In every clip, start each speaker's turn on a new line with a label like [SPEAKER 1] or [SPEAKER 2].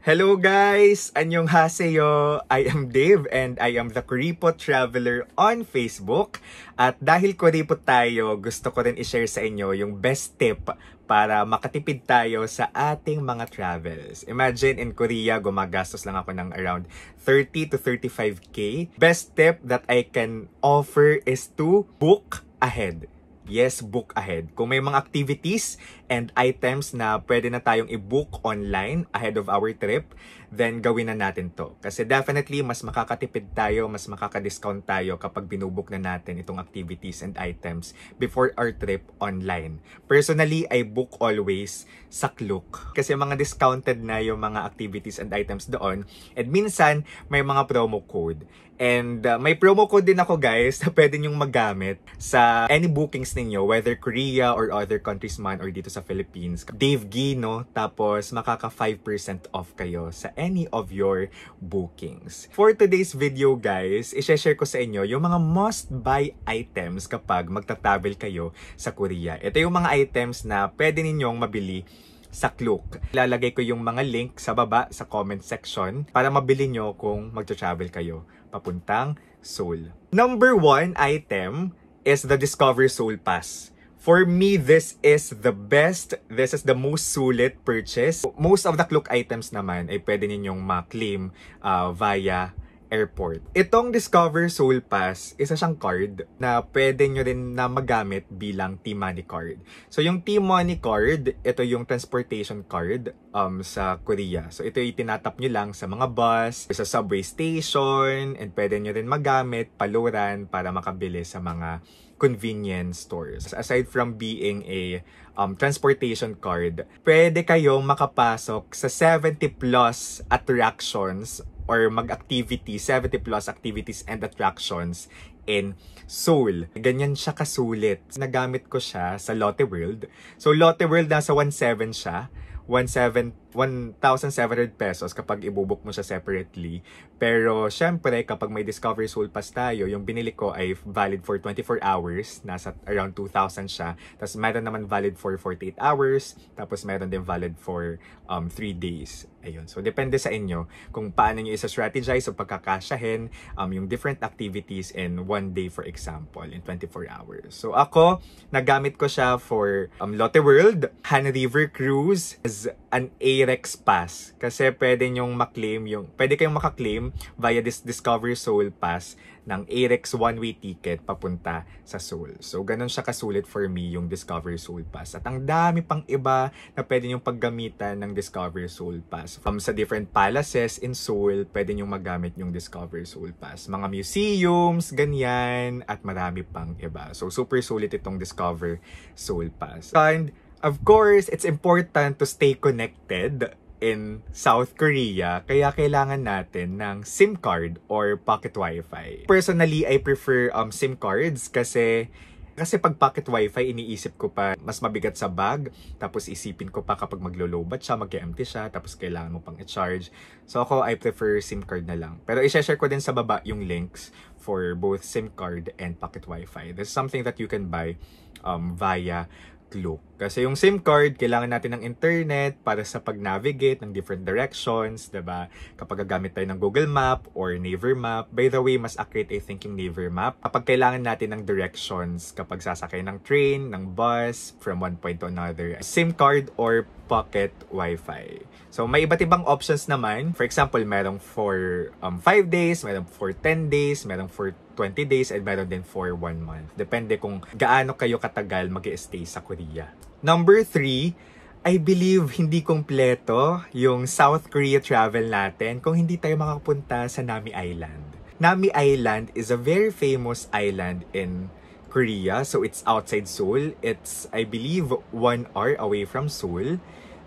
[SPEAKER 1] Hello guys! Annyeonghaseyo! I am Dave and I am the Kuripot Traveler on Facebook. At dahil Kuripot tayo, gusto ko rin i-share sa inyo yung best tip para makatipid tayo sa ating mga travels. Imagine in Korea, gumagastos lang ako ng around 30 to 35k. Best tip that I can offer is to book ahead. Yes, book ahead. Kung may mga activities and items na pwede na tayong i-book online ahead of our trip, then gawin na natin to. Kasi definitely, mas makakatipid tayo, mas makaka-discount tayo kapag binubook na natin itong activities and items before our trip online. Personally, I book always sa Klook. Kasi mga discounted na yung mga activities and items doon. And minsan, may mga promo code. And may promo code din ako guys na pwede nyong magamit sa any bookings ninyo, whether Korea or other countries man or dito sa Philippines. Dave Gino, tapos makaka 5% off kayo sa any of your bookings. For today's video guys, i-share ko sa inyo yung mga must-buy items kapag magta-travel kayo sa Korea. Ito yung mga items na pwede ninyong mabili sa Klook. Ilalagay ko yung mga link sa baba sa comment section para mabili nyo kung magta-travel kayo papuntang Seoul. Number 1 item is the Discover Seoul Pass. For me, this is the best. This is the most sulit purchase. Most of the Klook items naman ay pwede ninyong ma-claim via airport. Itong Discover Seoul Pass, isa siyang card na pwede nyo rin na magamit bilang T-Money card. So yung T-Money card, ito yung transportation card sa Korea. So ito yung tinatap nyo lang sa mga bus, sa subway station, and pwede nyo rin magamit paluran para makabili sa mga convenience stores. Aside from being a transportation card, pwede kayong makapasok sa 70 plus attractions or mag-activity, 70 plus activities and attractions in Seoul. Ganyan siya kasulit. Nagamit ko siya sa Lotte World. So Lotte World nasa 1,700 siya. 1,700 pesos kapag ibubuk mo siya separately. Pero syempre kapag may Discover Seoul Pass tayo, yung binili ko ay valid for 24 hours. Nasa around 2,000 siya. Tapos meron naman valid for 48 hours. Tapos meron din valid for 3 days. Ayun. So depende sa inyo kung paano nyo isa-strategize o pagkakasyahin yung different activities in 1 day, for example, in 24 hours. So ako, nagamit ko siya for Lotte World, Han River Cruise, as an AREX Pass. Kasi pwede nyong maklaim pwede kayong makaklaim via this Discover Seoul Pass ng AREX one-way ticket papunta sa Seoul. So ganun siya kasulit for me yung Discover Seoul Pass. At ang dami pang iba na pwede nyong paggamitan ng Discover Seoul Pass. Sa different palaces in Seoul, pwede nyong magamit yung Discover Seoul Pass. Mga museums, ganyan, at marami pang iba. So super sulit itong Discover Seoul Pass. And of course, it's important to stay connected in South Korea, kaya kailangan natin ng SIM card or pocket wifi. Personally, I prefer SIM cards kasi pag pocket wifi, iniisip ko pa mas mabigat sa bag, tapos isipin ko pa kapag maglo-lowbat siya, mag-empty siya, tapos kailangan mo pang i-charge. So ako, I prefer SIM card na lang. Pero i-share ko din sa baba yung links for both SIM card and pocket wifi. This is something that you can buy via Klook. Kasi yung SIM card, kailangan natin ng internet para sa pag-navigate ng different directions, diba? Kapag gagamit tayo ng Google Map or Naver Map. By the way, mas accurate I think yung Naver Map. Kapag kailangan natin ng directions, kapag sasakay ng train, ng bus, from one point to another. SIM card or pocket wifi. So may iba't ibang options naman. For example, merong for 5 days, merong for 10 days, merong for 20 days, and meron din for 1 month. Depende kung gaano kayo katagal mag-i-stay sa Korea. Number 3, I believe hindi kompleto yung South Korea travel natin kung hindi tayo makapunta sa Nami Island. Nami Island is a very famous island in Korea. So it's outside Seoul. It's, I believe, 1 hour away from Seoul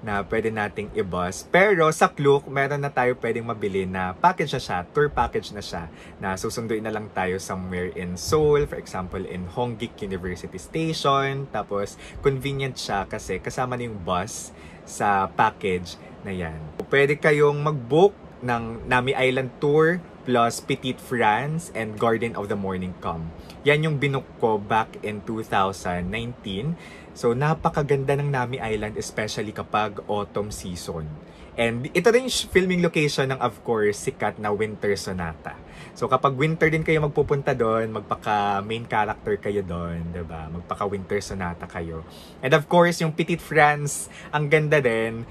[SPEAKER 1] na pwede nating i-bus. Pero sa Klook, meron na tayo pwedeng mabili na package na siya, tour package na siya, na susunduin na lang tayo somewhere in Seoul, for example, in Hongik University Station. Tapos, convenient siya kasi kasama na yung bus sa package na yan. Pwede kayong mag-book ng Nami Island Tour plus Petite France and Garden of the Morning Come. Yan yung binook ko back in 2019. So, napakaganda ng Nami Island, especially kapag autumn season. And ito rin yung filming location ng, of course, sikat na Winter Sonata. So kapag winter din kayo magpupunta doon, magpaka main character kayo doon, 'di ba? Magpaka Winter Sonata kayo. And of course, yung Petite France, ang ganda din.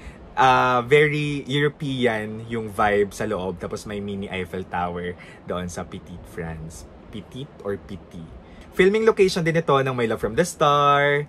[SPEAKER 1] Very European yung vibe sa loob. Tapos may mini Eiffel Tower doon sa Petite France. Petite or Petit? Filming location din ito ng My Love from the Star,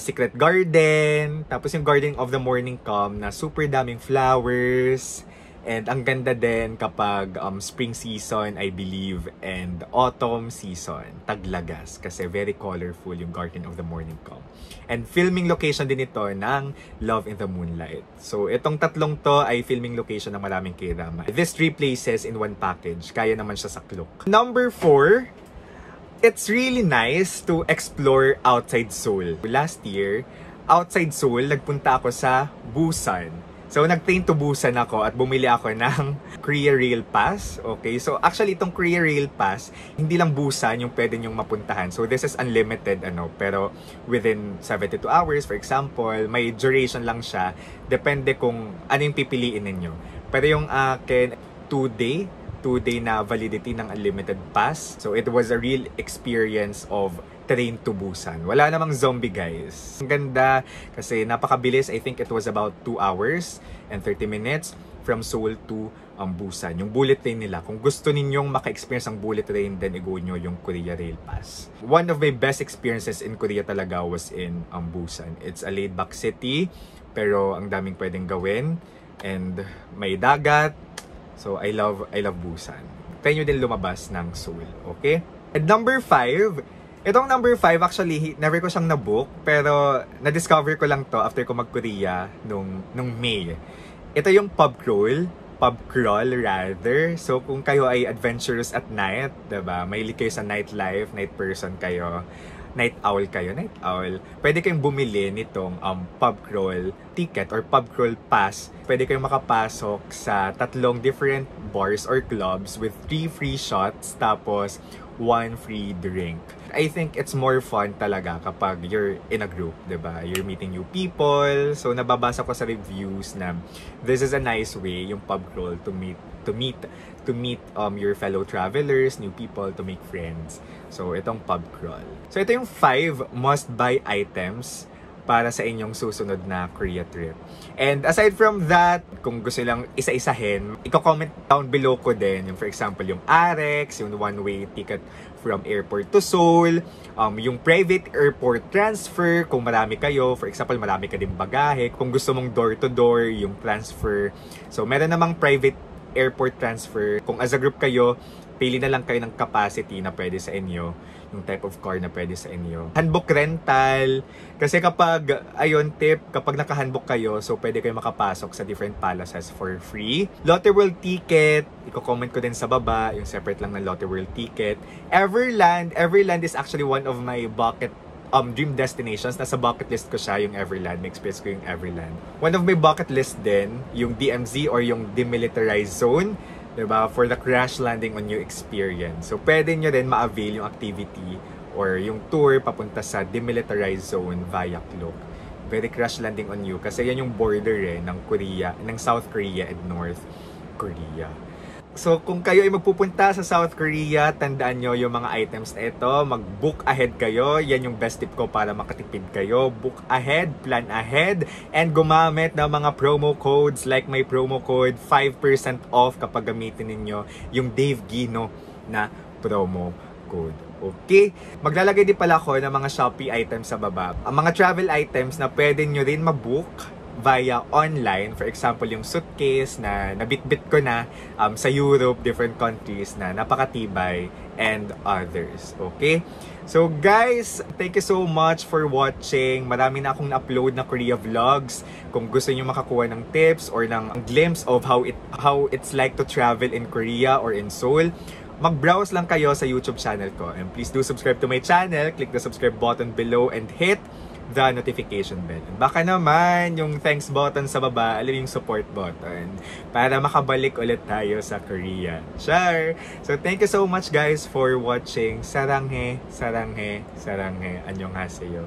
[SPEAKER 1] Secret Garden, tapos yung Garden of the Morning Calm na super daming flowers. And ang ganda din kapag spring season, I believe, and autumn season, Taglagas, kasi very colorful yung Garden of the Morning Calm. And filming location din ito ng Love in the Moonlight. So itong tatlong to ay filming location ng maraming K-drama. These 3 places in one package, kaya naman siya sa Klook. Number 4, it's really nice to explore outside Seoul. Last year, outside Seoul, nagpunta ako sa Busan. So, nag-train to Busan ako at bumili ako ng Korea Rail Pass. Okay, so actually itong Korea Rail Pass, hindi lang Busan yung pwede nyong mapuntahan. So, this is unlimited, pero within 72 hours, for example, may duration lang siya. Depende kung ano yung pipiliin ninyo. Pero yung akin, 2-day na validity ng unlimited pass. So, it was a real experience of train to Busan. Wala namang zombie, guys. Ang ganda kasi napakabilis. I think it was about 2 hours and 30 minutes from Seoul to Busan. Yung bullet train nila. Kung gusto ninyong maka-experience ang bullet train, then i-go nyo yung Korea Rail Pass. One of my best experiences in Korea talaga was in Busan. It's a laid-back city, pero ang daming pwedeng gawin. And may dagat. So, I love Busan. Try nyo din lumabas ng Seoul. Okay? And number 5, itong number 5, actually, never ko siyang nabook, pero na-discover ko lang to after ko mag-Korea nung May. Ito yung pub crawl rather. So, kung kayo ay adventurous at night, diba? Mahilig kayo sa nightlife, night person kayo, night owl, pwede kayong bumili nitong pub crawl ticket or pub crawl pass. Pwede kayong makapasok sa 3 different bars or clubs with 3 free shots, tapos 1 free drink. I think it's more fun talaga kapag you're in a group, diba? You're meeting new people. So, nababasa ko sa reviews na this is a nice way, yung pub crawl, to meet your fellow travelers, new people, to make friends. So, itong pub crawl. So, ito yung 5 must-buy items para sa inyong susunod na Korea trip. And aside from that, kung gusto lang isa-isahin, i-comment down below ko din, yung for example, yung Arex, yung one-way ticket from airport to Seoul, yung private airport transfer, kung marami kayo, for example, marami ka din bagahe, kung gusto mong door-to-door, yung transfer. So, meron namang private airport transfer. Kung as a group kayo, pili na lang kayo ng capacity na pwede sa inyo, yung type of car na pwede sa inyo. Handbook rental, kasi kapag, ayun tip, kapag naka-handbook kayo, so pwede kayo makapasok sa different palaces for free. Lotte World ticket, i-comment ko din sa baba, yung separate lang ng Lotte World ticket. Everland is actually one of my bucket dream destinations. Nasa bucket list ko siya, yung Everland. May experience ko yung Everland. One of my bucket list din, yung DMZ or yung Demilitarized Zone, diba? For the crash landing on you experience. So, pwede nyo din ma-avail yung activity or yung tour papunta sa Demilitarized Zone via Klook. Very crash landing on you kasi yan yung border ng Korea, ng South Korea and North Korea. So, kung kayo ay magpupunta sa South Korea, tandaan nyo yung mga items na ito. Mag-book ahead kayo. Yan yung best tip ko para makatipid kayo. Book ahead, plan ahead, and gumamit ng mga promo codes like my promo code 5% off kapag gamitin ninyo yung Dave Gino na promo code. Okay? Maglalagay din pala ako ng mga Shopee items sa baba. Ang mga travel items na pwede nyo rin mabook via online. For example, yung suitcase na nabitbit ko na sa Europe, different countries na napakatibay, and others. Okay? So guys, thank you so much for watching. Marami na akong na-upload na Korea vlogs. Kung gusto niyo makakuha ng tips or ng glimpse of how it's like to travel in Korea or in Seoul, mag-browse lang kayo sa YouTube channel ko. And please do subscribe to my channel. Click the subscribe button below and hit the notification bell. Baka naman yung thanks button sa baba, alam yung support button, para makabalik ulit tayo sa Korea. Sure! So thank you so much guys for watching. Saranghe, saranghe, saranghe. Annyeonghaseyo.